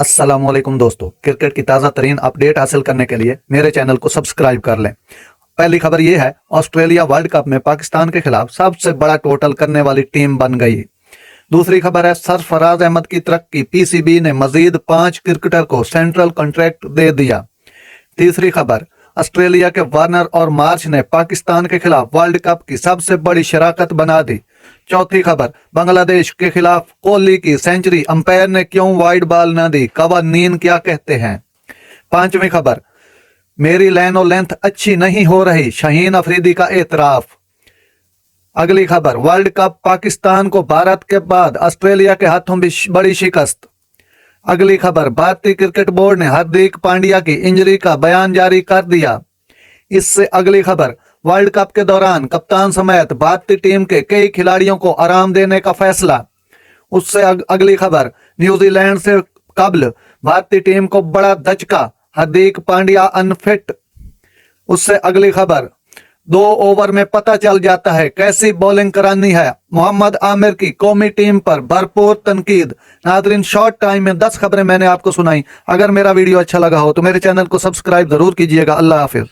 अस्सलामुअलैकुम दोस्तों, क्रिकेट की ताज़ा तरीन अपडेट हासिल करने के लिए मेरे चैनल को सब्सक्राइब कर लें। पहली खबर यह है, ऑस्ट्रेलिया वर्ल्ड कप में पाकिस्तान के खिलाफ सबसे बड़ा टोटल करने वाली टीम बन गई। दूसरी खबर है, सरफराज अहमद की तरक्की, पीसीबी ने मजीद 5 क्रिकेटर को सेंट्रल कॉन्ट्रैक्ट दे दिया। तीसरी खबर, ऑस्ट्रेलिया के वार्नर और मार्च ने पाकिस्तान के खिलाफ वर्ल्ड कप की सबसे बड़ी शराकत बना दी। चौथी खबर, बांग्लादेश के खिलाफ कोहली की सेंचुरी, अंपायर ने क्यों वाइड बॉल न दी, कवानीन क्या कहते हैं। पांचवी खबर, मेरी लाइन और लेंथ अच्छी नहीं हो रही, शाहीन अफरीदी का एतराफ। अगली खबर, वर्ल्ड कप पाकिस्तान को भारत के बाद ऑस्ट्रेलिया के हाथों भी बड़ी शिकस्त। अगली खबर, भारतीय क्रिकेट बोर्ड ने हार्दिक पांड्या की इंजरी का बयान जारी कर दिया। इससे अगली खबर, वर्ल्ड कप के दौरान कप्तान समेत भारतीय टीम के कई खिलाड़ियों को आराम देने का फैसला। उससे अगली खबर, न्यूजीलैंड से कबल भारतीय टीम को बड़ा धचका, हार्दिक पांड्या अनफिट। उससे अगली खबर, 2 ओवर में पता चल जाता है कैसी बॉलिंग करानी है, मोहम्मद आमिर की कौमी टीम पर भरपूर तनकीद। नादरीन, शॉर्ट टाइम में 10 खबरें मैंने आपको सुनाई। अगर मेरा वीडियो अच्छा लगा हो तो मेरे चैनल को सब्सक्राइब जरूर कीजिएगा। अल्लाह हाफिज।